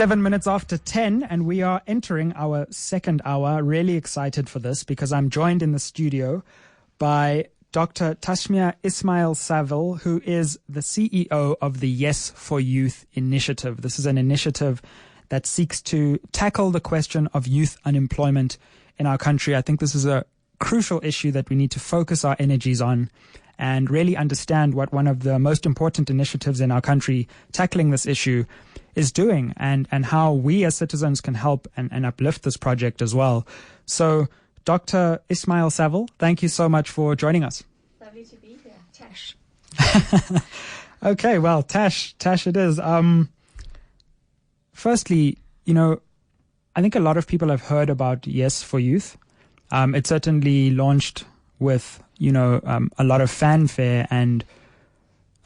7 minutes after 10, and we are entering our second hour. Really excited for this because I'm joined in the studio by Dr. Tashmia Ismail-Saville, who is the CEO of the YES4Youth initiative. This is an initiative that seeks to tackle the question of youth unemployment in our country. I think this is a crucial issue that we need to focus our energies on and really understand what one of the most important initiatives in our country tackling this issue is doing, and how we as citizens can help and uplift this project as well. So, Dr. Ismail-Saville, thank you so much for joining us. Lovely to be here, Tash. Okay, well, Tash it is. Firstly, I think a lot of people have heard about YES4Youth. It certainly launched with, a lot of fanfare and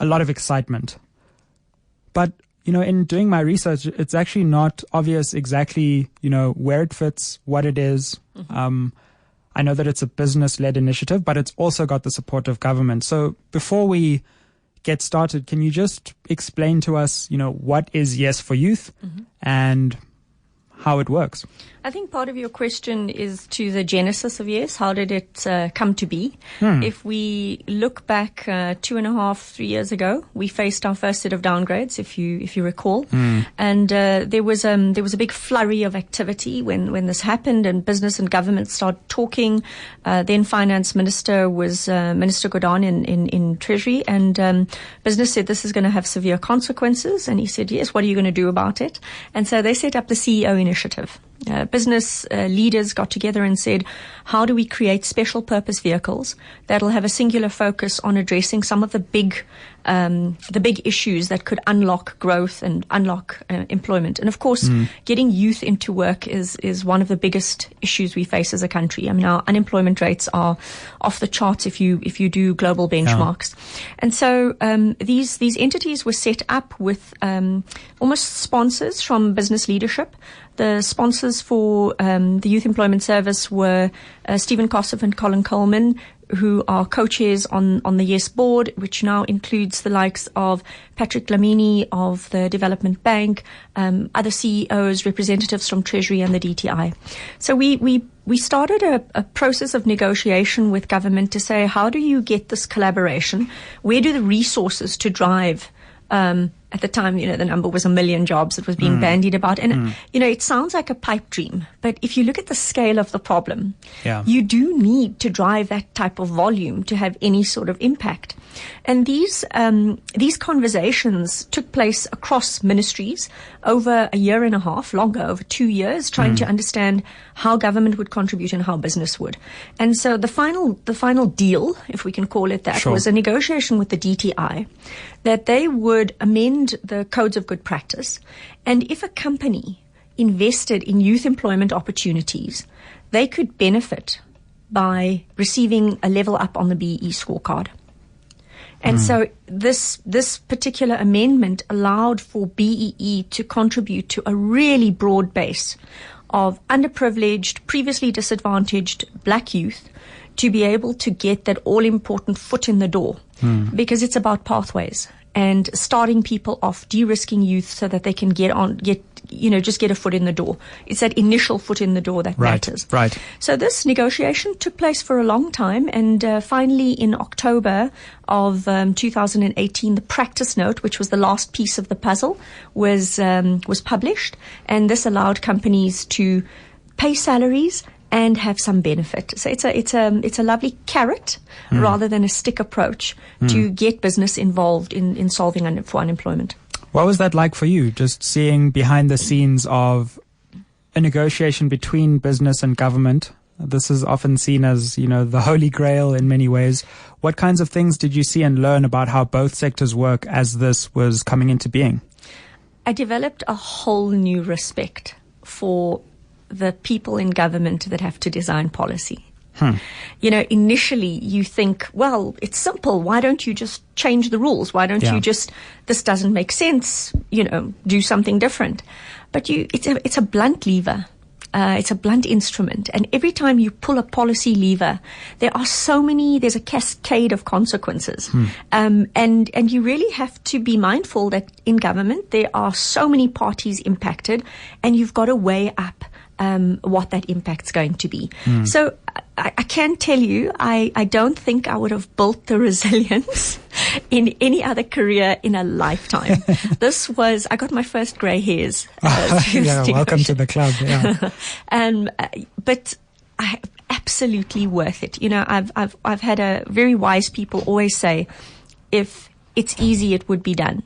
a lot of excitement. But, in doing my research, it's actually not obvious exactly, where it fits, what it is. Mm-hmm. I know that it's a business-led initiative, but it's also got the support of government. So before we get started, can you just explain to us, what is YES4Youth and how it works? I think part of your question is to the genesis of YES. How did it come to be? If we look back 2.5, 3 years ago, we faced our first set of downgrades, if you recall, and there was a big flurry of activity when this happened, and business and government started talking. Then Finance Minister was Minister Godon in Treasury, and business said this is going to have severe consequences, and he said, yes, what are you going to do about it? And so they set up the CEO initiative. Business leaders got together and said, how do we create special purpose vehicles that'll have a singular focus on addressing some of the big issues that could unlock growth and unlock employment? And of course, getting youth into work is one of the biggest issues we face as a country. I mean, our unemployment rates are off the charts if you do global benchmarks. Yeah. And so these entities were set up with almost sponsors from business leadership. The sponsors for the Youth Employment Service were Stephen Kossov and Colin Coleman, who are co-chairs on the YES board, which now includes the likes of Patrick Lamini of the Development Bank, other CEOs, representatives from Treasury and the DTI. So we started a process of negotiation with government to say, how do you get this collaboration? Where do the resources to drive at the time, the number was 1 million jobs that was being bandied about. And, it sounds like a pipe dream. But if you look at the scale of the problem, you do need to drive that type of volume to have any sort of impact. And these conversations took place across ministries over 1.5 years, longer, over 2 years, trying to understand how government would contribute and how business would. And so the final deal, if we can call it that, was a negotiation with the DTI that they would amend the codes of good practice. And if a company invested in youth employment opportunities, they could benefit by receiving a level up on the BEE scorecard. And so this particular amendment allowed for BEE to contribute to a really broad base of underprivileged, previously disadvantaged black youth to be able to get that all-important foot in the door, because it's about pathways and starting people off, de-risking youth so that they can get a foot in the door. It's that initial foot in the door that matters. Right. So this negotiation took place for a long time, and finally in October of 2018, the practice note, which was the last piece of the puzzle, was published, and this allowed companies to pay salaries and have some benefit. So it's a lovely carrot rather than a stick approach to get business involved in solving for unemployment. What was that like for you, just seeing behind the scenes of a negotiation between business and government? This is often seen as, the holy grail in many ways. What kinds of things did you see and learn about how both sectors work as this was coming into being? I developed a whole new respect for the people in government that have to design policy. Initially you think, well, it's simple. Why don't you just change the rules? Why don't you just, this doesn't make sense, do something different. But it's a blunt lever. It's a blunt instrument. And every time you pull a policy lever, there's a cascade of consequences. And you really have to be mindful that in government, there are so many parties impacted, and you've got to weigh up what that impact's going to be. So I can tell you, I don't think I would have built the resilience in any other career in a lifetime. I got my first grey hairs. Welcome to the club. Yeah. But absolutely worth it. I've had very wise people always say, if it's easy, it would be done.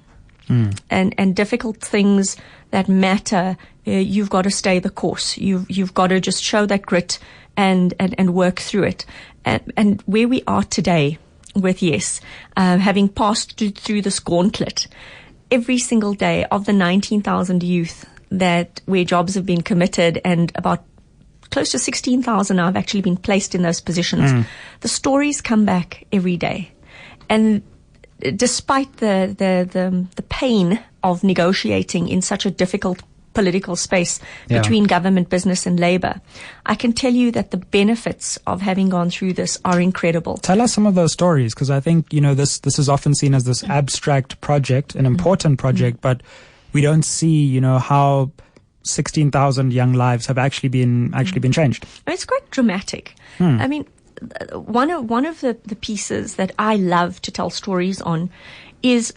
And difficult things that matter, you've got to stay the course. You've got to just show that grit and work through it. And where we are today with YES, having passed through this gauntlet, every single day of the 19,000 youth where jobs have been committed, and about close to 16,000 now have actually been placed in those positions. The stories come back every day. And despite the pain of negotiating in such a difficult political space between government, business and labor, I can tell you that the benefits of having gone through this are incredible. Tell us some of those stories, because I think, this is often seen as this abstract project, an important project, but we don't see, how 16,000 young lives have actually been changed. It's quite dramatic. I mean, one of the pieces that I love to tell stories on is,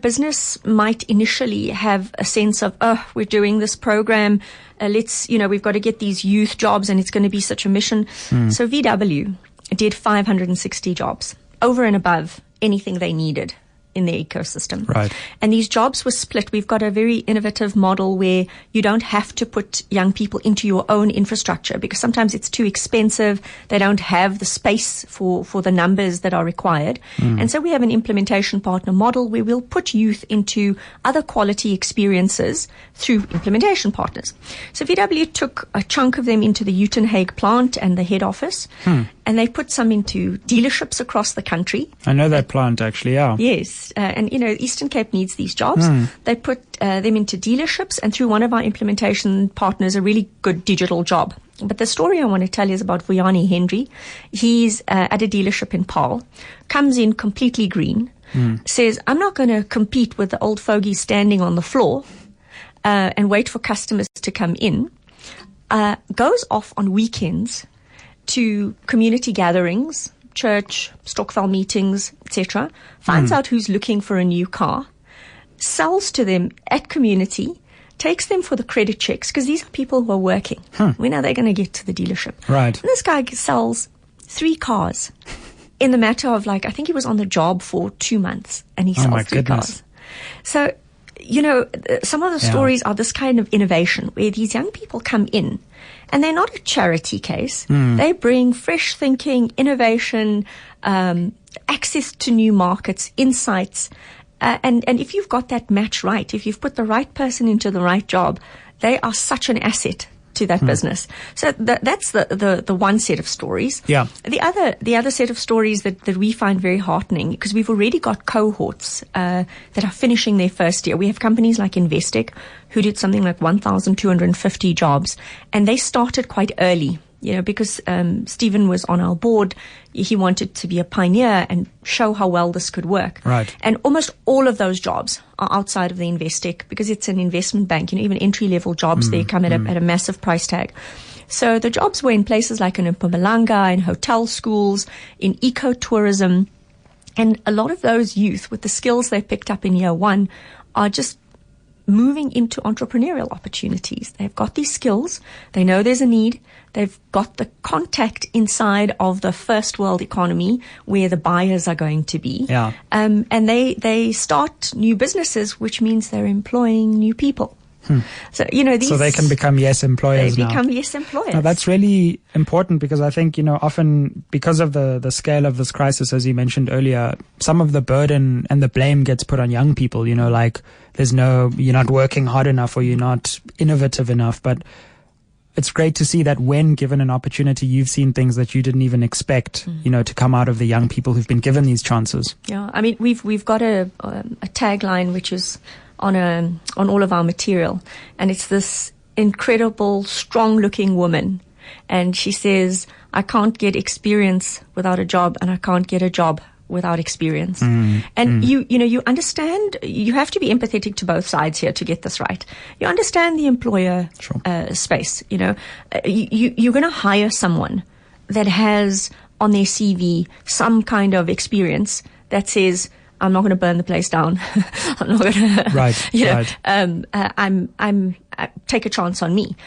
business might initially have a sense of, we're doing this program, we've got to get these youth jobs and it's going to be such a mission. So VW did 560 jobs over and above anything they needed in the ecosystem. Right. And these jobs were split. We've got a very innovative model where you don't have to put young people into your own infrastructure, because sometimes it's too expensive. They don't have the space for the numbers that are required. And so we have an implementation partner model where we'll put youth into other quality experiences through implementation partners. So VW took a chunk of them into the Uitenhage plant and the head office, and they put some into dealerships across the country. I know that plant actually, yeah. Yes. And Eastern Cape needs these jobs. They put them into dealerships, and through one of our implementation partners, a really good digital job. But the story I want to tell you is about Vuyani Henry. He's at a dealership in Paarl, comes in completely green, says, I'm not going to compete with the old fogies standing on the floor and wait for customers to come in. Goes off on weekends to community gatherings, church, Stokvel meetings, etc., finds out who's looking for a new car, sells to them at community, takes them for the credit checks, because these are people who are working. When are they going to get to the dealership? Right. And this guy sells 3 cars in the matter of, I think he was on the job for 2 months, and he sells 3 cars. So, some of the stories are this kind of innovation where these young people come in, and they're not a charity case. They bring fresh thinking, innovation, access to new markets, insights. And if you've got that match right, if you've put the right person into the right job, they are such an asset to that business. So that's the one set of stories. Yeah. The other set of stories that we find very heartening, because we've already got cohorts that are finishing their first year. We have companies like Investec who did something like 1,250 jobs, and they started quite early. Because Stephen was on our board, he wanted to be a pioneer and show how well this could work. Right. And almost all of those jobs are outside of the Investec, because it's an investment bank. Even entry-level jobs, they come at a massive price tag. So the jobs were in places like in Mpumalanga, in hotel schools, in ecotourism. And a lot of those youth, with the skills they picked up in year one, are just moving into entrepreneurial opportunities. They've got these skills. They know there's a need. They've got the contact inside of the first world economy where the buyers are going to be. Yeah. And they start new businesses, which means they're employing new people. So, so they can become YES employers now. They become YES employers. Now, that's really important, because I think, often because of the scale of this crisis, as you mentioned earlier, some of the burden and the blame gets put on young people, you're not working hard enough, or you're not innovative enough. But it's great to see that when given an opportunity, you've seen things that you didn't even expect, to come out of the young people who've been given these chances. Yeah. I mean, we've got a tagline which is on all of our material, and it's this: incredible, strong-looking woman, and she says, I can't get experience without a job, and I can't get a job without experience. You understand, you have to be empathetic to both sides here to get this right. You understand the employer space. You're going to hire someone that has on their CV some kind of experience that says, I'm not going to burn the place down. I'm not going to, take a chance on me.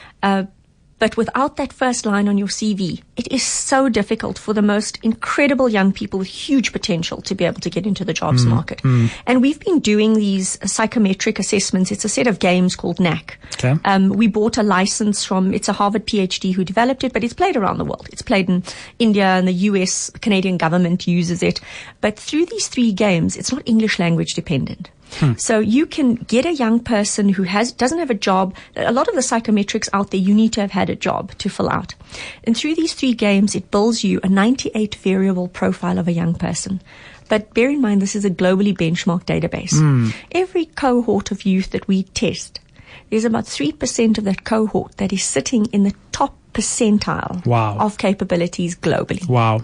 But without that first line on your CV, it is so difficult for the most incredible young people with huge potential to be able to get into the jobs market. And we've been doing these psychometric assessments. It's a set of games called NAC. Okay. We bought a license it's a Harvard PhD who developed it, but it's played around the world. It's played in India and the US, the Canadian government uses it. But through these 3 games, it's not English language dependent. So you can get a young person who doesn't have a job. A lot of the psychometrics out there, you need to have had a job to fill out. And through these 3 games, it builds you a 98 variable profile of a young person. But bear in mind, this is a globally benchmarked database. Every cohort of youth that we test, there's about 3% of that cohort that is sitting in the top percentile of capabilities globally. Wow.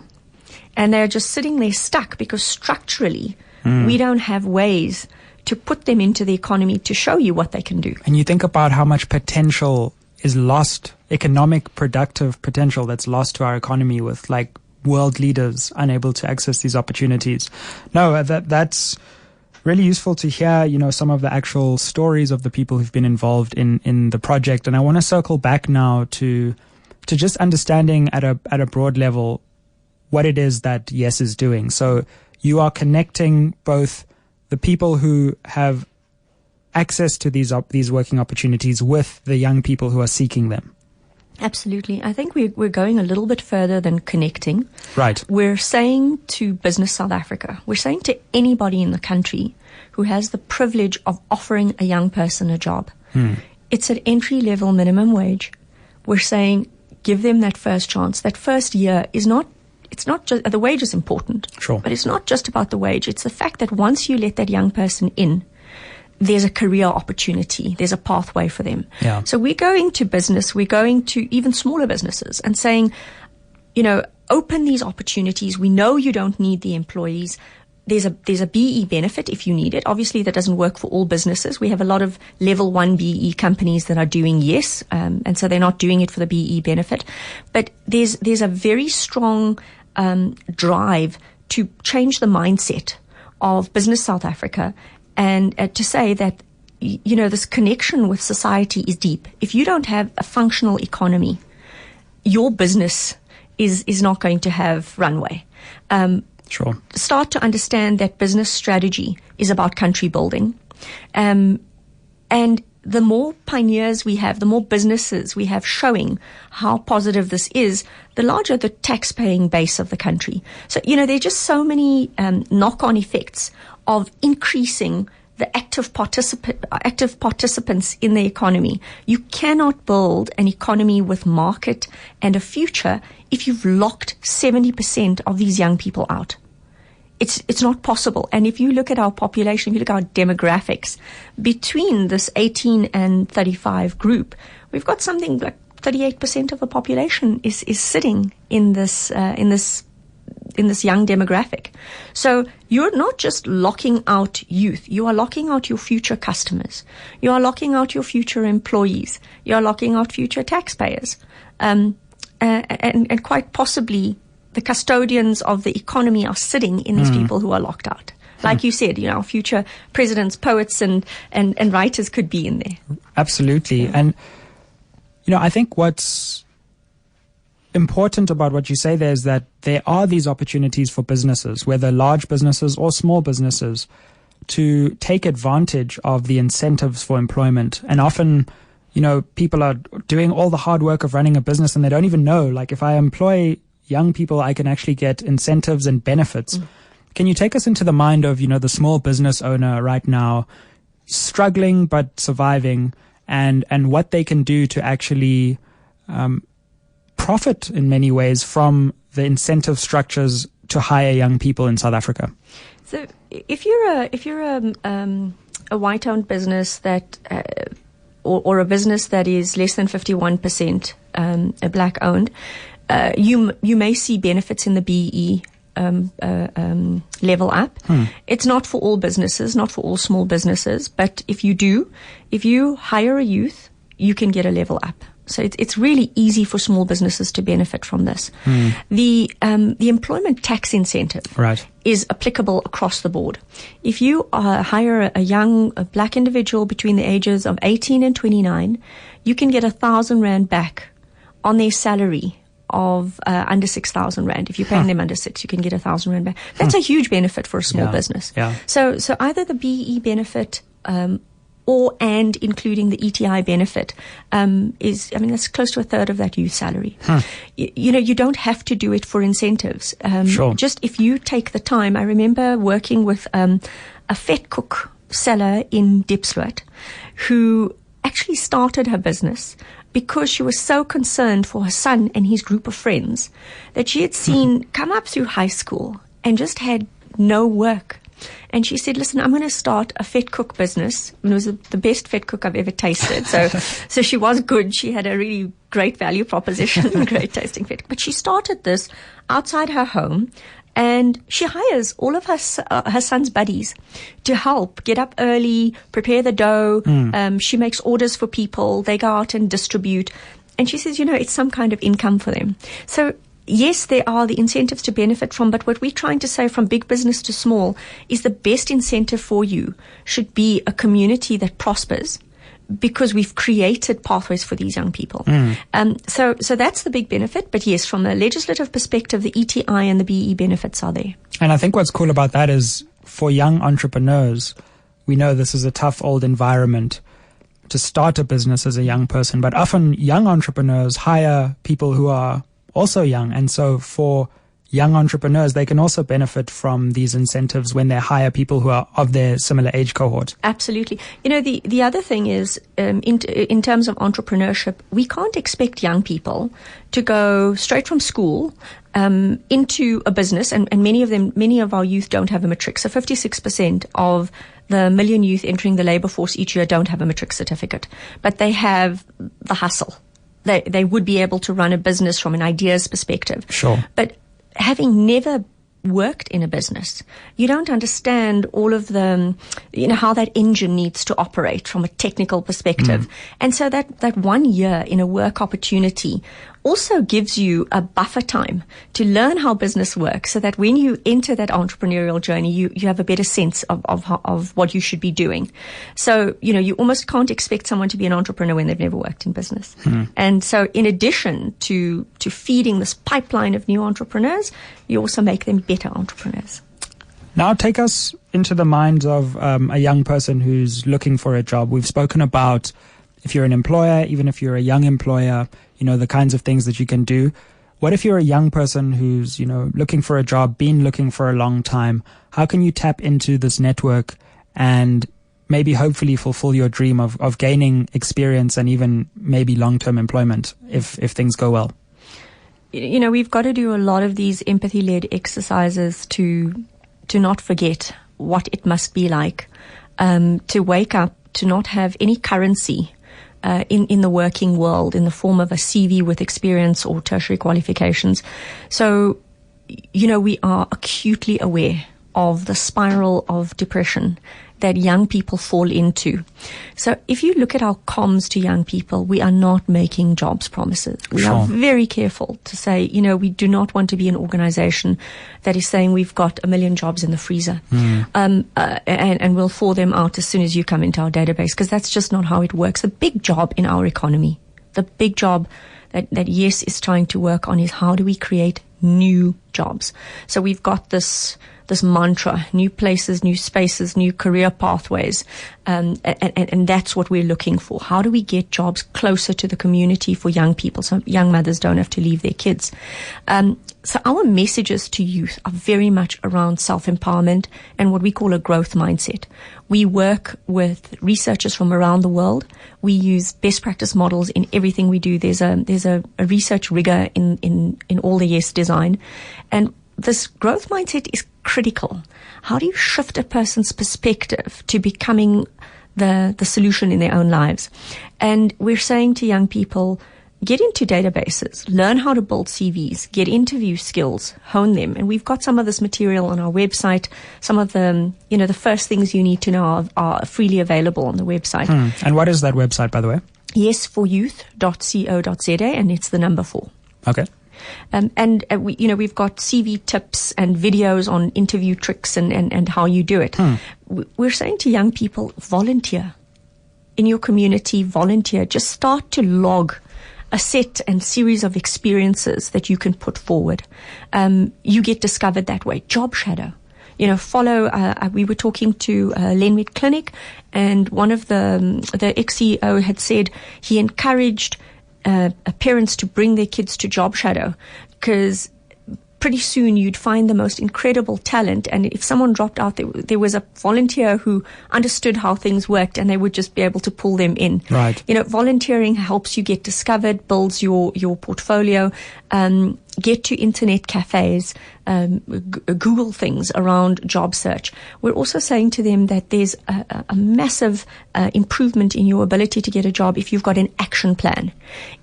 And they're just sitting there stuck because structurally, we don't have ways to put them into the economy to show you what they can do. And you think about how much potential is lost, economic, productive potential that's lost to our economy with like world leaders unable to access these opportunities. No, that's really useful to hear, some of the actual stories of the people who've been involved in the project. And I want to circle back now to just understanding at a broad level what it is that YES is doing. So you are connecting both the people who have access to these working opportunities with the young people who are seeking them. Absolutely. I think we're going a little bit further than connecting. Right. We're saying to Business South Africa, we're saying to anybody in the country who has the privilege of offering a young person a job, it's at entry-level minimum wage. We're saying give them that first chance. That first year is not it's not just, the wage is important, but it's not just about the wage. It's the fact that once you let that young person in, there's a career opportunity. There's a pathway for them. Yeah. So we're going to business, we're going to even smaller businesses and saying, open these opportunities. We know you don't need the employees. There's a BE benefit if you need it. Obviously, that doesn't work for all businesses. We have a lot of level 1 BE companies that are doing YES, and so they're not doing it for the BE benefit. But there's a very strong drive to change the mindset of Business South Africa and to say that, this connection with society is deep. If you don't have a functional economy, your business is not going to have runway. Start to understand that business strategy is about country building. And the more pioneers we have, the more businesses we have showing how positive this is, the larger the tax-paying base of the country. So, there are just so many knock-on effects of increasing the active participants in the economy. You cannot build an economy with market and a future if you've locked 70% of these young people out. It's not possible. And if you look at our population, if you look at our demographics, between this 18 and 35 group, we've got something like 38% of the population is sitting in this young demographic. So you're not just locking out youth, you are locking out your future customers. You are locking out your future employees. You are locking out future taxpayers. And quite possibly the custodians of the economy are sitting in these people who are locked out. Like you said, our future presidents, poets, and writers could be in there. Absolutely. Yeah. And, I think what's important about what you say there is that there are these opportunities for businesses, whether large businesses or small businesses, to take advantage of the incentives for employment. And often, people are doing all the hard work of running a business and they don't even know, like, if I employ young people, I can actually get incentives and benefits. Can you take us into the mind of, the small business owner right now struggling but surviving and what they can do to actually profit in many ways from the incentive structures to hire young people in South Africa? So if you're a white-owned business that or a business that is less than 51% black owned, you may see benefits in the BE level up. It's not for all businesses, not for all small businesses, but if you hire a youth, you can get a level up. So it's really easy for small businesses to benefit from this. The employment tax incentive is applicable across the board. If you hire a young black individual between the ages of 18 and 29, you can get 1,000 Rand back on their salary of under 6,000 Rand. If you're paying them under 6, you can get 1,000 Rand back. That's a huge benefit for a small business. So either the BE benefit and including the ETI benefit that's close to a third of that youth salary. You don't have to do it for incentives. Just if you take the time. I remember working with a Vetkoek seller in Diepsloot who actually started her business because she was so concerned for her son and his group of friends that she had seen come up through high school and just had no work. And she said, listen, I'm going to start a Vetkoek business. And it was the best Vetkoek I've ever tasted. So she was good. She had a really great value proposition, great tasting Vetkoek. But she started this outside her home, and she hires all of her son's buddies to help get up early, prepare the dough. She makes orders for people. They go out and distribute. And she says, it's some kind of income for them. So yes, there are the incentives to benefit from, but what we're trying to say from big business to small is the best incentive for you should be a community that prospers because we've created pathways for these young people. So that's the big benefit. But yes, from a legislative perspective, the ETI and the BE benefits are there. And I think what's cool about that is for young entrepreneurs, we know this is a tough old environment to start a business as a young person, but often young entrepreneurs hire people who are also young. And so for young entrepreneurs, they can also benefit from these incentives when they hire people who are of their similar age cohort. Absolutely. The other thing is, in terms of entrepreneurship, we can't expect young people to go straight from school into a business, and many of our youth don't have a matric. So 56% of the million youth entering the labor force each year don't have a matric certificate, but they have the hustle. They would be able to run a business from an ideas perspective. But having never worked in a business, you don't understand all of the, how that engine needs to operate from a technical perspective. And so that 1 year in a work opportunity also gives you a buffer time to learn how business works so that when you enter that entrepreneurial journey, you have a better sense of what you should be doing. So, you almost can't expect someone to be an entrepreneur when they've never worked in business. And so in addition to feeding this pipeline of new entrepreneurs, you also make them better entrepreneurs. Now take us into the minds of a young person who's looking for a job. We've spoken about if you're an employer, even if you're a young employer, the kinds of things that you can do. What if you're a young person who's, looking for a job, been looking for a long time? How can you tap into this network and maybe hopefully fulfill your dream of gaining experience and even maybe long-term employment if things go well? We've got to do a lot of these empathy-led exercises to not forget what it must be like to wake up, to not have any currency in the working world in the form of a CV with experience or tertiary qualifications. So, we are acutely aware of the spiral of depression that young people fall into. So if you look at our comms to young people, we are not making jobs promises. We are very careful to say, we do not want to be an organization that is saying we've got 1 million jobs in the freezer, and we'll pour them out as soon as you come into our database, because that's just not how it works. The big job in our economy, the big job that YES is trying to work on is how do we create new jobs. So we've got this mantra, new places, new spaces, new career pathways, and that's what we're looking for. How do we get jobs closer to the community for young people so young mothers don't have to leave their kids? So our messages to youth are very much around self-empowerment and what we call a growth mindset. We work with researchers from around the world. We use best practice models in everything we do. There's a research rigor in all the YES design, and this growth mindset is critical. How do you shift a person's perspective to becoming the solution in their own lives. And we're saying to young people, get into databases, learn how to build CVs, get interview skills, hone them. And we've got some of this material on our website. Some of the, the first things you need to know are freely available on the website. And what is that website, by the way? YES4Youth.co.za, and it's the number 4. Okay. We've got CV tips and videos on interview tricks and how you do it. We're saying to young people, volunteer in your community, volunteer. Just start to log a set and series of experiences that you can put forward. You get discovered that way. Job shadow. We were talking to Lenwet Clinic, and one of the ex-CEO had said he encouraged parents to bring their kids to job shadow, because pretty soon you'd find the most incredible talent. And if someone dropped out, there was a volunteer who understood how things worked, and they would just be able to pull them in. Right. Volunteering helps you get discovered, builds your portfolio, get to internet cafes, Google things around job search. We're also saying to them that there's a massive improvement in your ability to get a job if you've got an action plan.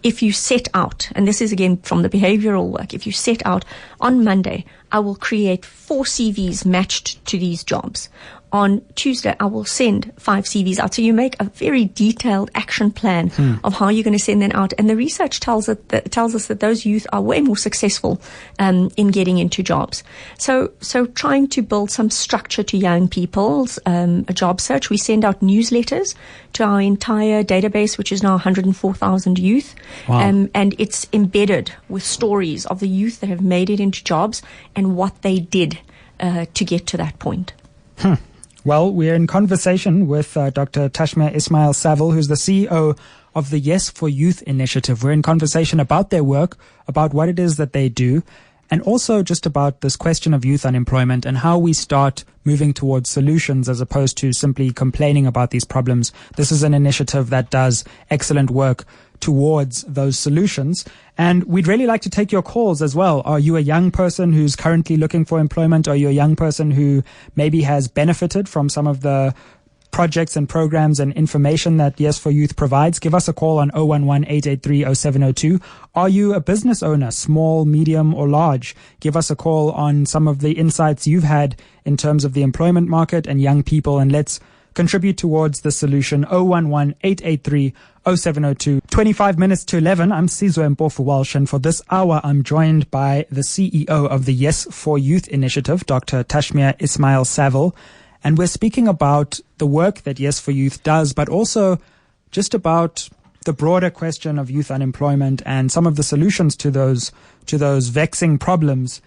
If you set out, and this is again from the behavioral work, if you set out on Monday, I will create 4 CVs matched to these jobs. On Tuesday, I will send 5 CVs out. So you make a very detailed action plan of how you're going to send them out. And the research tells us that those youth are way more successful in getting into jobs. So trying to build some structure to young people's a job search. We send out newsletters to our entire database, which is now 104,000 youth. Wow. And it's embedded with stories of the youth that have made it into jobs and what they did to get to that point. Well, we're in conversation with Dr. Tashmia Ismail-Saville, who's the CEO of the YES4Youth initiative. We're in conversation about their work, about what it is that they do, and also just about this question of youth unemployment and how we start moving towards solutions as opposed to simply complaining about these problems. This is an initiative that does excellent work towards those solutions. And we'd really like to take your calls as well. Are you a young person who's currently looking for employment? Are you a young person who maybe has benefited from some of the projects and programs and information that YES4Youth provides? Give us a call on 011-883-0702. Are you a business owner, small, medium, or large? Give us a call on some of the insights you've had in terms of the employment market and young people, and let's contribute towards the solution. 011-883-0702. 25 minutes to 11. I'm Sizwe Mpofu-Walsh, and for this hour, I'm joined by the CEO of the YES4Youth initiative, Dr. Tashmia Ismail-Saville. And we're speaking about the work that YES4Youth does, but also just about the broader question of youth unemployment and some of the solutions to those vexing problems.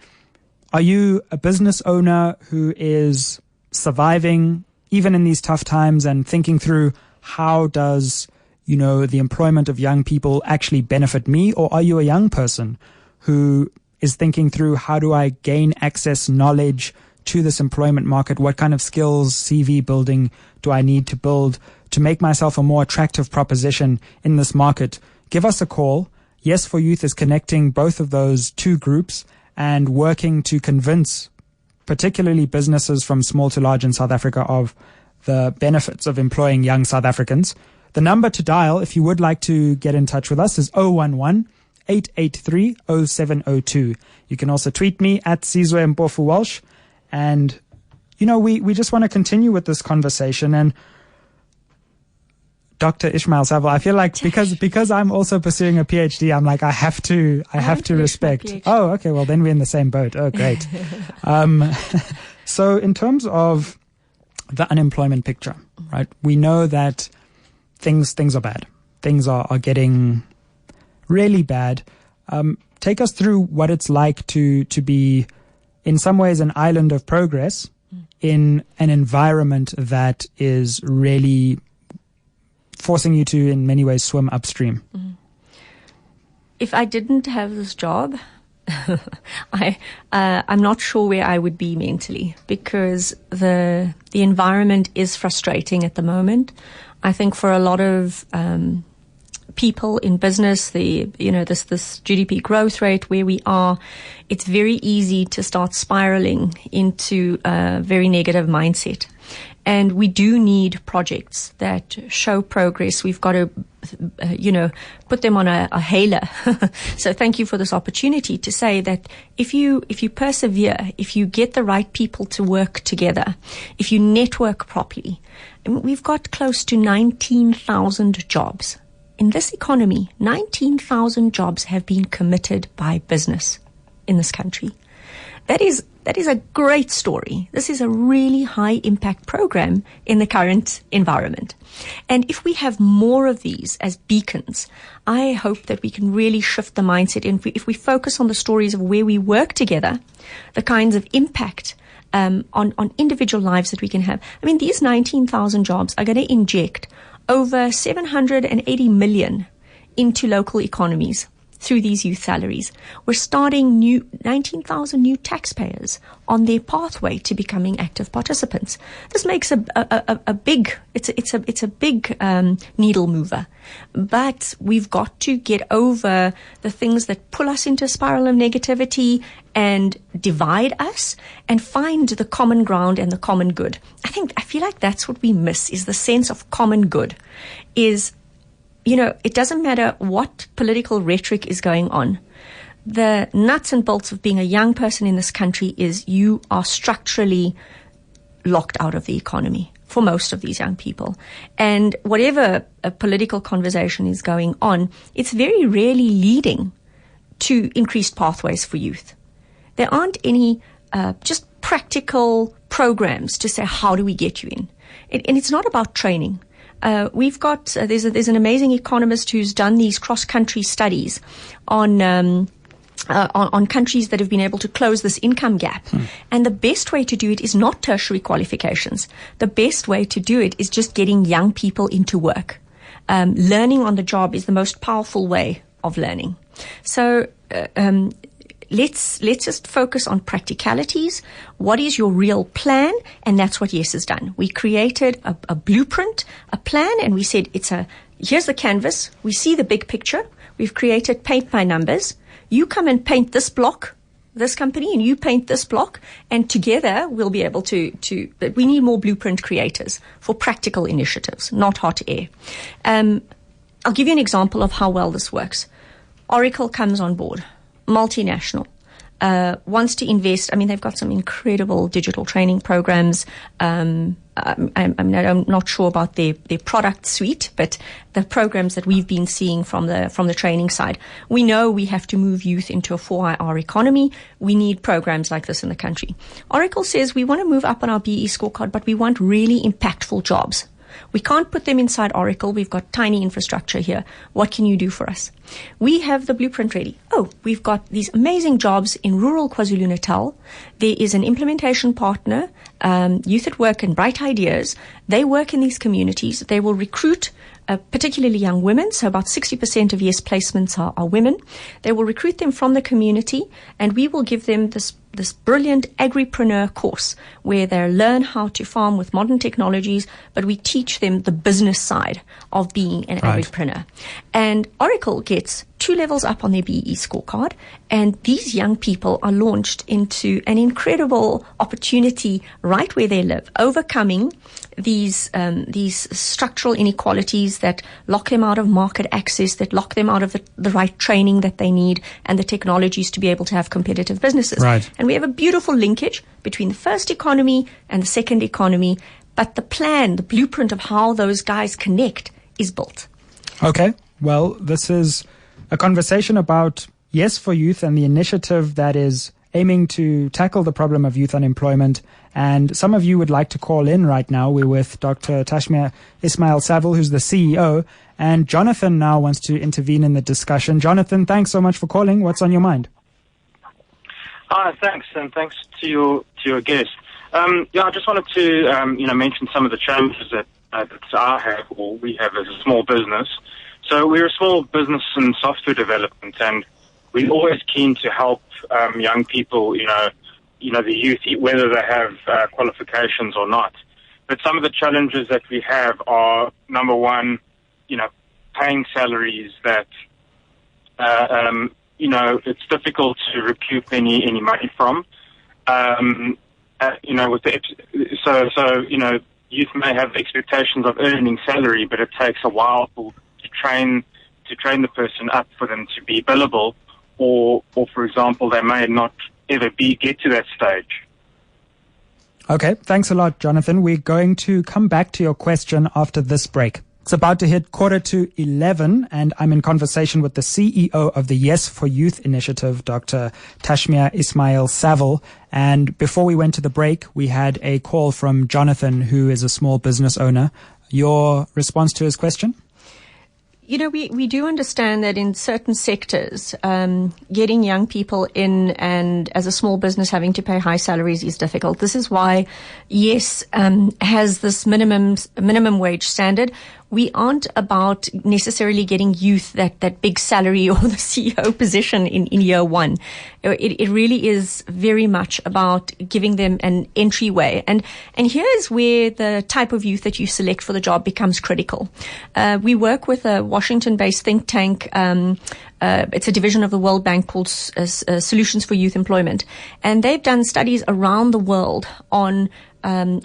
Are you a business owner who is surviving even in these tough times and thinking through how does, the employment of young people actually benefit me? Or are you a young person who is thinking through how do I gain access, knowledge to this employment market? What kind of skills, CV building do I need to build to make myself a more attractive proposition in this market? Give us a call. YES4Youth is connecting both of those two groups and working to convince particularly businesses from small to large in South Africa of the benefits of employing young South Africans. The number to dial, if you would like to get in touch with us, is 011-883-0702. You can also tweet me at Sizwe Mpofu-Walsh. And, we just want to continue with this conversation. And Dr. Ismail-Saville, I feel like because I'm also pursuing a PhD, I'm like, I have to respect. Oh, okay. Well, then we're in the same boat. Oh, great. So in terms of the unemployment picture, right? We know that things are bad. Things are getting really bad. Take us through what it's like to be in some ways an island of progress in an environment that is really forcing you to, in many ways, swim upstream. If I didn't have this job, I'm not sure where I would be mentally, because the environment is frustrating at the moment. I think for a lot of people in business, this GDP growth rate where we are, it's very easy to start spiraling into a very negative mindset. And we do need projects that show progress. We've got to, put them on a hailer. So thank you for this opportunity to say that if you persevere, if you get the right people to work together, if you network properly, we've got close to 19,000 jobs. In this economy, 19,000 jobs have been committed by business in this country. That is a great story. This is a really high impact program in the current environment. And if we have more of these as beacons, I hope that we can really shift the mindset. And if we focus on the stories of where we work together, the kinds of impact on individual lives that we can have. I mean, these 19,000 jobs are going to inject over 780 million into local economies through these youth salaries. We're starting 19,000 new taxpayers on their pathway to becoming active participants. This makes a big needle mover. But we've got to get over the things that pull us into a spiral of negativity and divide us and find the common ground and the common good. I feel like that's what we miss, is the sense of common good. It doesn't matter what political rhetoric is going on. The nuts and bolts of being a young person in this country is you are structurally locked out of the economy for most of these young people. And whatever a political conversation is going on, it's very rarely leading to increased pathways for youth. There aren't any just practical programs to say, how do we get you in? And it's not about training. We've got there's an amazing economist who's done these cross-country studies on countries that have been able to close this income gap. And the best way to do it is not tertiary qualifications. The best way to do it is just getting young people into work. Learning on the job is the most powerful way of learning. So let's just focus on practicalities. What is your real plan? And that's what YES has done. We created a blueprint, a plan, and we said here's the canvas. We see the big picture. We've created paint by numbers. You come and paint this block, this company, and you paint this block, and together we'll be able to but we need more blueprint creators for practical initiatives, not hot air. I'll give you an example of how well this works. Oracle comes on board. Multinational, wants to invest. I mean, they've got some incredible digital training programs. I'm not sure about their product suite, but the programs that we've been seeing from the training side, we know we have to move youth into a 4IR economy. We need programs like this in the country. Oracle says we want to move up on our BE scorecard, but we want really impactful jobs. We can't put them inside Oracle. We've got tiny infrastructure here. What can you do for us? We have the blueprint ready. We've got these amazing jobs in rural KwaZulu-Natal. There is an implementation partner, Youth at Work and Bright Ideas. They work in these communities. They will recruit particularly young women. So about 60% of YES placements are women. They will recruit them from the community, and we will give them this brilliant agripreneur course where they learn how to farm with modern technologies, but we teach them the business side of being an agripreneur. And Oracle gets 2 levels up on their BE scorecard, and these young people are launched into an incredible opportunity right where they live, overcoming these structural inequalities that lock them out of market access, that lock them out of the right training that they need and the technologies to be able to have competitive businesses. Right. And we have a beautiful linkage between the first economy and the second economy, but the plan, the blueprint of how those guys connect is built. Okay. Well, this is a conversation about YES4Youth and the initiative that is aiming to tackle the problem of youth unemployment. And some of you would like to call in right now. We're with Dr. Tashmia Ismail-Saville, who's the CEO, and Jonathan now wants to intervene in the discussion. Jonathan, thanks so much for calling. What's on your mind? Thanks, and thanks to your guest. I just wanted to mention some of the challenges that I have, or we have as a small business. So we're a small business in software development, and we're always keen to help young people, the youth, whether they have qualifications or not. But some of the challenges that we have are, number one, paying salaries that, it's difficult to recoup any money from. Youth may have expectations of earning salary, but it takes a while to train the person up for them to be billable, or for example, they may not ever get to that stage. Okay, thanks a lot, Jonathan. We're going to come back to your question after this break. It's about to hit 11:15, and I'm in conversation with the CEO of the YES4Youth initiative, Dr. Tashmia Ismail-Saville. And before we went to the break, we had a call from Jonathan, who is a small business owner. Your response to his question? We do understand that in certain sectors, getting young people in and as a small business having to pay high salaries is difficult. This is why YES has this minimum wage standard. We aren't about necessarily getting youth that big salary or the CEO position in year one. It really is very much about giving them an entryway. And here's where the type of youth that you select for the job becomes critical. We work with a Washington-based think tank. It's a division of the World Bank called Solutions for Youth Employment. And they've done studies around the world on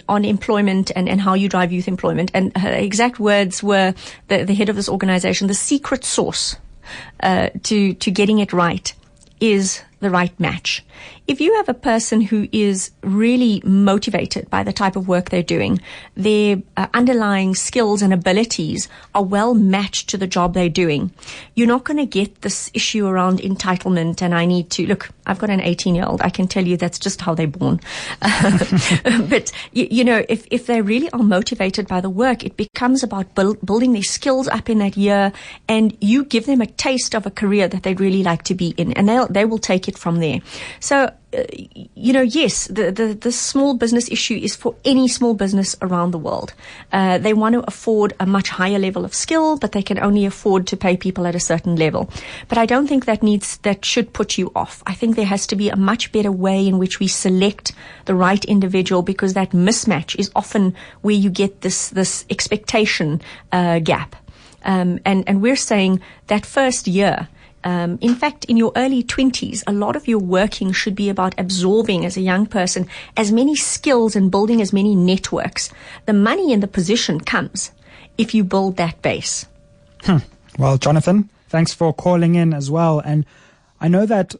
employment and how you drive youth employment. And her exact words were, the head of this organization, the secret sauce to getting it right is the right match. If you have a person who is really motivated by the type of work they're doing, their underlying skills and abilities are well matched to the job they're doing, you're not going to get this issue around entitlement and I need to, look, I've got an 18-year-old, I can tell you that's just how they're born. But, if they really are motivated by the work, it becomes about building their skills up in that year, and you give them a taste of a career that they'd really like to be in, and they will take it from there. So, yes, the small business issue is for any small business around the world. They want to afford a much higher level of skill, but they can only afford to pay people at a certain level. But I don't think that should put you off. I think there has to be a much better way in which we select the right individual, because that mismatch is often where you get this expectation gap. And we're saying that first year, in fact, in your early 20s, a lot of your working should be about absorbing as a young person as many skills and building as many networks. The money and the position comes if you build that base. Well, Jonathan, thanks for calling in as well. And I know that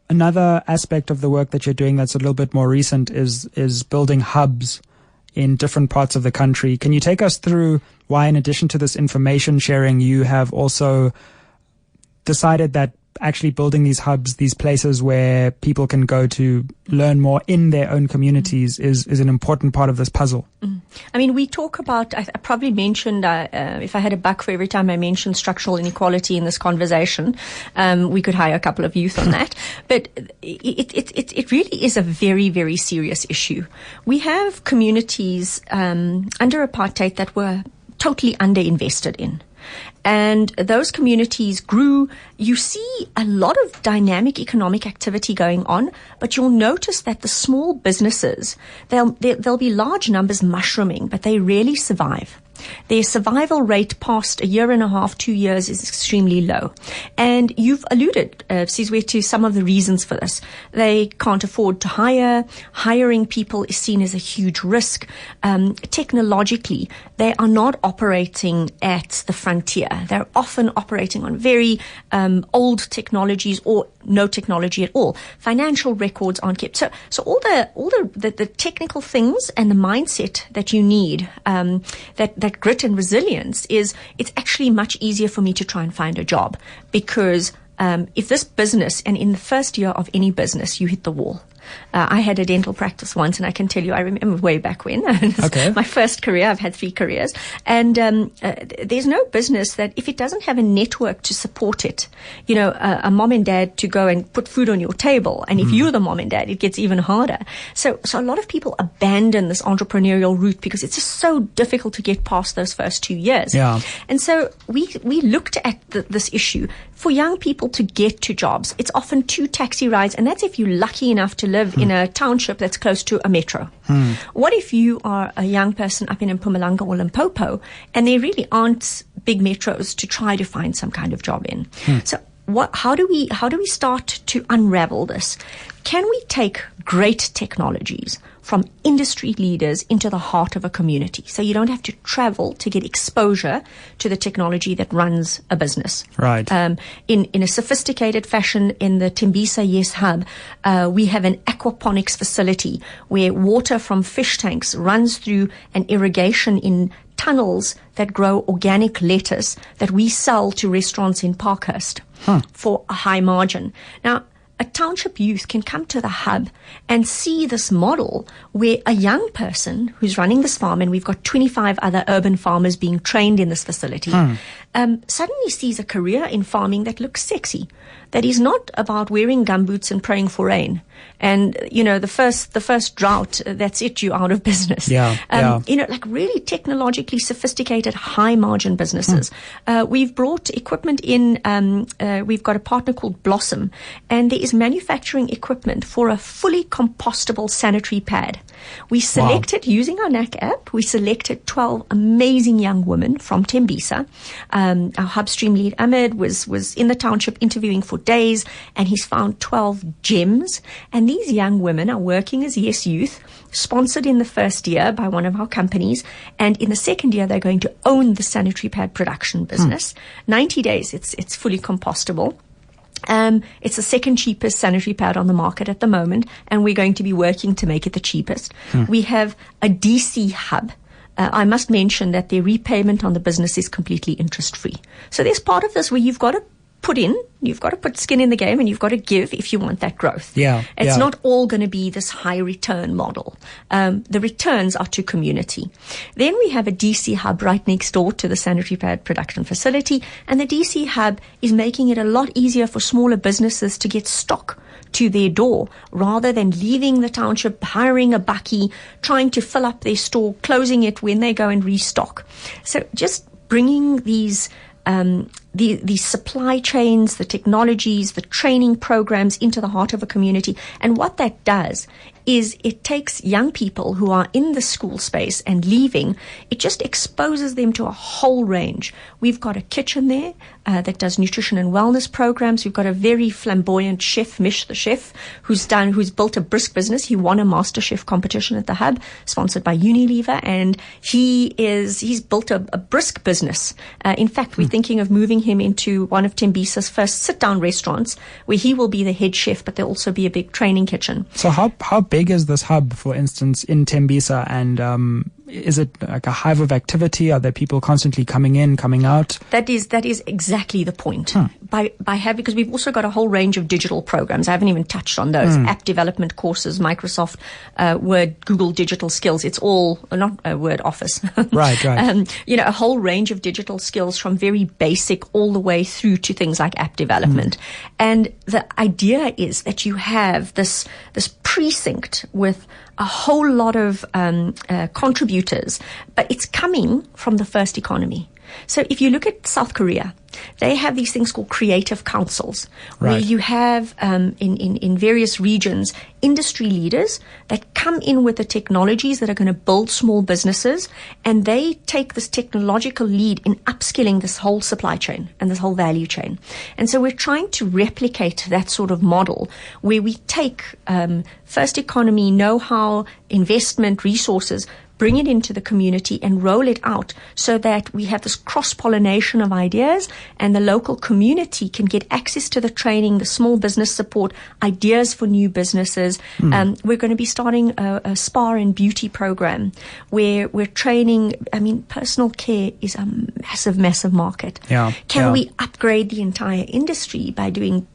another aspect of the work that you're doing that's a little bit more recent is building hubs in different parts of the country. Can you take us through why, in addition to this information sharing, you have also decided that actually building these hubs, these places where people can go to learn more in their own communities is an important part of this puzzle? I mean, we talk about, I probably mentioned, if I had a buck for every time I mentioned structural inequality in this conversation, we could hire a couple of youth on that. But it really is a very, very serious issue. We have communities under apartheid that were totally underinvested in. And those communities grew. You see a lot of dynamic economic activity going on, but you'll notice that the small businesses, there'll be large numbers mushrooming, but they rarely survive. Their survival rate past a year and a half, 2 years is extremely low. And you've alluded, Sizwe, to some of the reasons for this. They can't afford to hire. Hiring people is seen as a huge risk. Technologically, they are not operating at the frontier. They're often operating on very old technologies or no technology at all. Financial records aren't kept. So all the technical things and the mindset that you need, that grit and resilience it's actually much easier for me to try and find a job, because if this business, and in the first year of any business, you hit the wall. I had a dental practice once, and I can tell you, I remember way back when. Okay. My first career. I've had 3 careers. And there's no business that, if it doesn't have a network to support it, a mom and dad to go and put food on your table. And if you're the mom and dad, it gets even harder. So a lot of people abandon this entrepreneurial route because it's just so difficult to get past those first 2 years. Yeah. And so we looked at this issue. For young people to get to jobs, it's often 2 taxi rides, and that's if you're lucky enough to live live in a township that's close to a metro. What if you are a young person up in Mpumalanga or Limpopo, and there really aren't big metros to try to find some kind of job in? So how do we start to unravel this? Can we take great technologies from industry leaders into the heart of a community? So you don't have to travel to get exposure to the technology that runs a business. Right. In a sophisticated fashion, in the Tembisa YES Hub, we have an aquaponics facility where water from fish tanks runs through an irrigation in tunnels that grow organic lettuce that we sell to restaurants in Parkhurst for a high margin. Now, a township youth can come to the hub and see this model where a young person who's running this farm, and we've got 25 other urban farmers being trained in this facility, suddenly sees a career in farming that looks sexy, that is not about wearing gumboots and praying for rain. And, you know, the first drought, that's it, you're out of business. You know, like really technologically sophisticated, high margin businesses. We've brought equipment in, we've got a partner called Blossom, and there is manufacturing equipment for a fully compostable sanitary pad. We selected, using our NAC app, we selected 12 amazing young women from Tembisa. Our hub stream lead, Ahmed, was in the township interviewing for days, and he's found 12 gems. And these young women are working as YES Youth, sponsored in the first year by one of our companies. And in the second year, they're going to own the sanitary pad production business. 90 days, it's fully compostable. It's the second cheapest sanitary pad on the market at the moment, and we're going to be working to make it the cheapest. We have a DC hub. I must mention that the repayment on the business is completely interest-free. So there's part of this where you've got to put skin in the game, and you've got to give if you want that growth. It's not all going to be this high return model. The returns are to community. Then we have a DC hub right next door to the sanitary pad production facility, and the DC hub is making it a lot easier for smaller businesses to get stock to their door rather than leaving the township, hiring a bakkie, trying to fill up their store, closing it when they go and restock. So just bringing these the supply chains, the technologies, the training programs into the heart of a community. And what that does is it takes young people who are in the school space and leaving, it just exposes them to a whole range. We've got a kitchen there that does nutrition and wellness programs. We've got a very flamboyant chef, Mish the chef, who's built a brisk business. He won a master chef competition at the hub, sponsored by Unilever, and he's built a brisk business. In fact, we're thinking of moving him into one of Tembisa's first sit-down restaurants, where he will be the head chef, but there'll also be a big training kitchen. So how big is this hub, for instance, in Tembisa, and is it like a hive of activity? Are there people constantly coming in, coming out? That is exactly the point. Because we've also got a whole range of digital programs. I haven't even touched on those. App development courses, Microsoft Word, Google digital skills. It's all, not Word, Office. Right. A whole range of digital skills from very basic all the way through to things like app development. And the idea is that you have this precinct with a whole lot of contributors, but it's coming from the first economy. So if you look at South Korea, they have these things called creative councils, where you have in various regions industry leaders that come in with the technologies that are going to build small businesses, and they take this technological lead in upskilling this whole supply chain and this whole value chain. And so we're trying to replicate that sort of model where we take first economy know-how, investment, resources, bring it into the community and roll it out so that we have this cross-pollination of ideas, and the local community can get access to the training, the small business support, ideas for new businesses. We're going to be starting a spa and beauty program where we're training. Personal care is a massive, massive market. Can we upgrade the entire industry by doing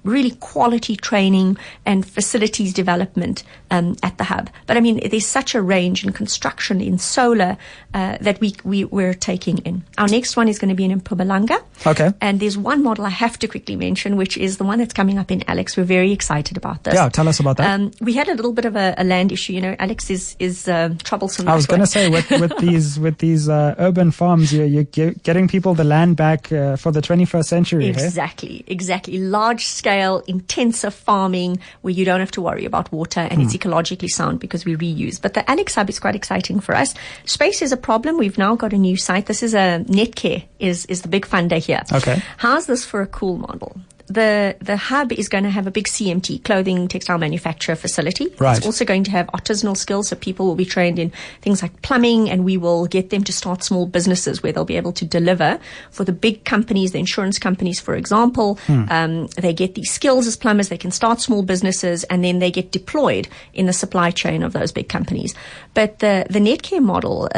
really quality training and facilities development at the hub? But there's such a range in construction, in solar, that we're taking in. Our next one is going to be in Mpumalanga. Okay. And there's one model I have to quickly mention, which is the one that's coming up in Alex. We're very excited about this. Yeah, tell us about that. We had a little bit of a land issue. Alex is troublesome. I was going to say, with these urban farms, you're getting people the land back for the 21st century. Exactly. Large scale scale, intensive farming where you don't have to worry about water and it's ecologically sound because we reuse. But the Alex Hub is quite exciting for us. Space is a problem. We've now got a new site. This is Netcare is the big funder here. Okay. How's this for a cool model? The hub is going to have a big CMT, clothing textile manufacturer facility. Right. It's also going to have artisanal skills, so people will be trained in things like plumbing, and we will get them to start small businesses where they'll be able to deliver for the big companies, the insurance companies, for example. They get these skills as plumbers, they can start small businesses, and then they get deployed in the supply chain of those big companies. But the Netcare model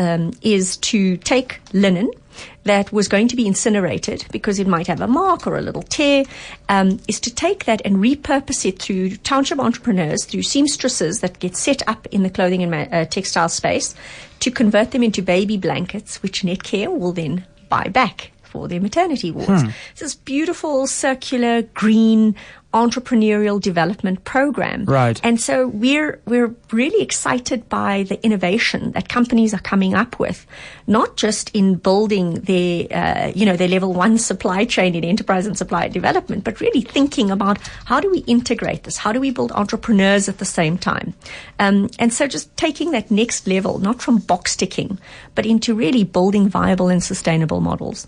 is to take linen that was going to be incinerated because it might have a mark or a little tear, is to take that and repurpose it through township entrepreneurs, through seamstresses that get set up in the clothing and textile space, to convert them into baby blankets, which Netcare will then buy back for their maternity wards. It's this beautiful, circular, green, entrepreneurial development program. Right. And so we're really excited by the innovation that companies are coming up with, not just in building their level 1 supply chain in enterprise and supply development, but really thinking about how do we integrate this? How do we build entrepreneurs at the same time? And so just taking that next level, not from box ticking, but into really building viable and sustainable models.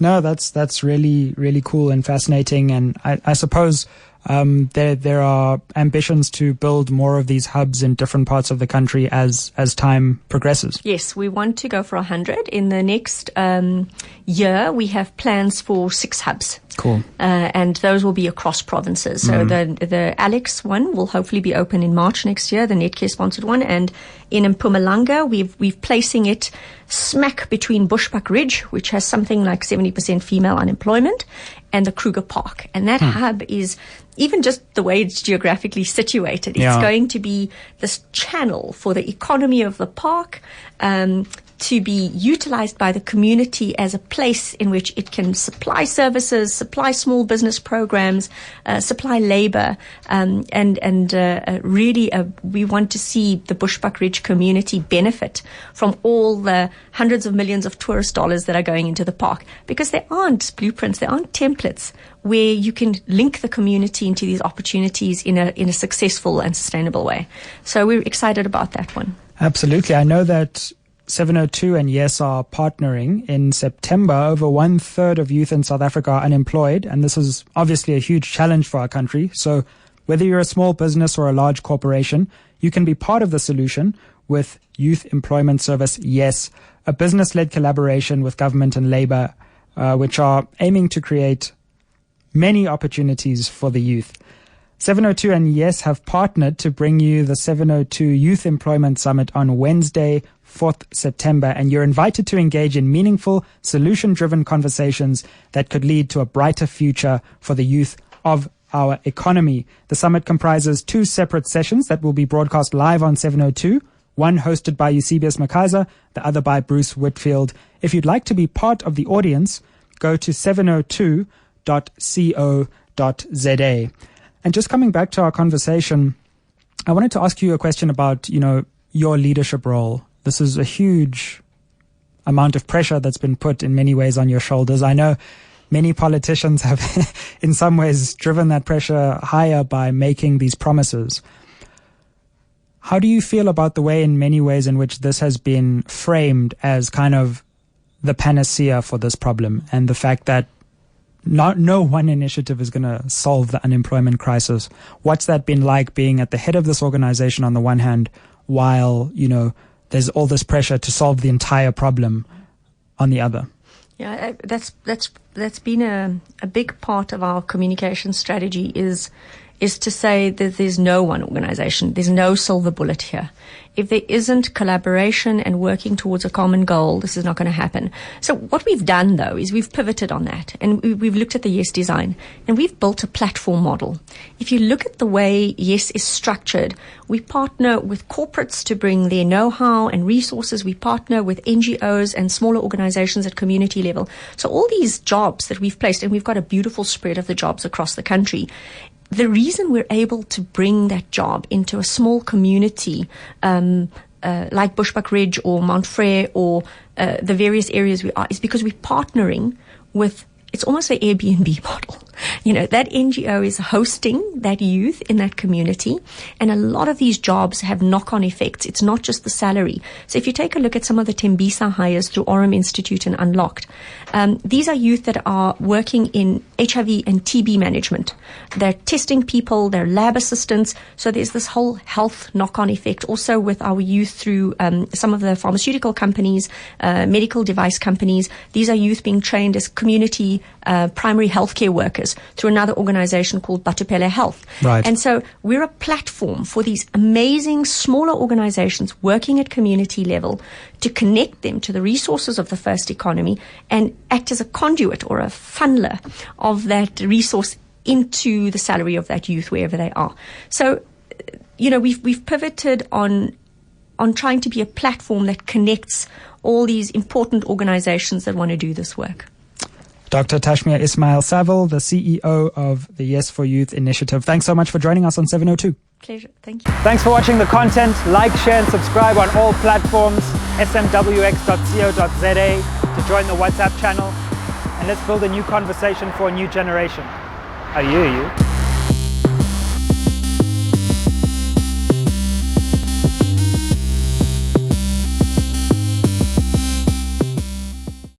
No, that's really, really cool and fascinating. And I suppose there are ambitions to build more of these hubs in different parts of the country as time progresses. Yes, we want to go for 100. In the next year, we have plans for 6 hubs. Cool. And those will be across provinces. So the Alex one will hopefully be open in March next year, the Netcare sponsored one. And in Mpumalanga, we've placing it smack between Bushbuck Ridge, which has something like 70% female unemployment, and the Kruger Park. And that hub is, even just the way it's geographically situated, it's going to be this channel for the economy of the park, to be utilized by the community as a place in which it can supply services, supply small business programs, supply labor, and really we want to see the Bushbuck Ridge community benefit from all the hundreds of millions of tourist dollars that are going into the park, because there aren't blueprints, there aren't templates where you can link the community into these opportunities in a successful and sustainable way. So we're excited about that one. Absolutely. I know that 702 and YES are partnering. In September, over 1/3 of youth in South Africa are unemployed, and this is obviously a huge challenge for our country. So whether you're a small business or a large corporation, you can be part of the solution with Youth Employment Service YES, a business-led collaboration with government and labor, which are aiming to create many opportunities for the youth. 702 and YES have partnered to bring you the 702 Youth Employment Summit on Wednesday, 4th September, and you're invited to engage in meaningful, solution-driven conversations that could lead to a brighter future for the youth of our economy. The summit comprises 2 separate sessions that will be broadcast live on 702, one hosted by Eusebius McKaiser, the other by Bruce Whitfield. If you'd like to be part of the audience, go to 702.co.za. And just coming back to our conversation, I wanted to ask you a question about, your leadership role. This is a huge amount of pressure that's been put in many ways on your shoulders. I know many politicians have in some ways driven that pressure higher by making these promises. How do you feel about the way in many ways in which this has been framed as kind of the panacea for this problem, and the fact that no one initiative is going to solve the unemployment crisis? What's that been like, being at the head of this organization on the one hand, while, there's all this pressure to solve the entire problem on the other? Yeah, that's been a big part of our communication strategy is to say that there's no one organization, there's no silver bullet here. If there isn't collaboration and working towards a common goal, this is not going to happen. So what we've done, though, is we've pivoted on that, and we've looked at the YES design, and we've built a platform model. If you look at the way YES is structured, we partner with corporates to bring their know-how and resources. We partner with NGOs and smaller organizations at community level. So all these jobs that we've placed, and we've got a beautiful spread of the jobs across the country. The reason we're able to bring that job into a small community like Bushbuck Ridge or Mount Frere or the various areas we are is because we're partnering with, it's almost an Airbnb model. That NGO is hosting that youth in that community. And a lot of these jobs have knock-on effects. It's not just the salary. So if you take a look at some of the Tembisa hires through Aurum Institute and Unlocked, these are youth that are working in HIV and TB management. They're testing people, they're lab assistants. So there's this whole health knock-on effect also with our youth through some of the pharmaceutical companies, medical device companies. These are youth being trained as community primary healthcare workers through another organization called Batupele Health. Right. And so we're a platform for these amazing smaller organizations working at community level to connect them to the resources of the first economy and act as a conduit or a funneler of that resource into the salary of that youth wherever they are. So, we've pivoted on trying to be a platform that connects all these important organizations that want to do this work. Dr. Tashmia Ismail-Saville, the CEO of the YES4Youth initiative. Thanks so much for joining us on 702. Pleasure. Thank you. Thanks for watching the content. Like, share, and subscribe on all platforms. SMWX.co.za to join the WhatsApp channel. And let's build a new conversation for a new generation. I hear you.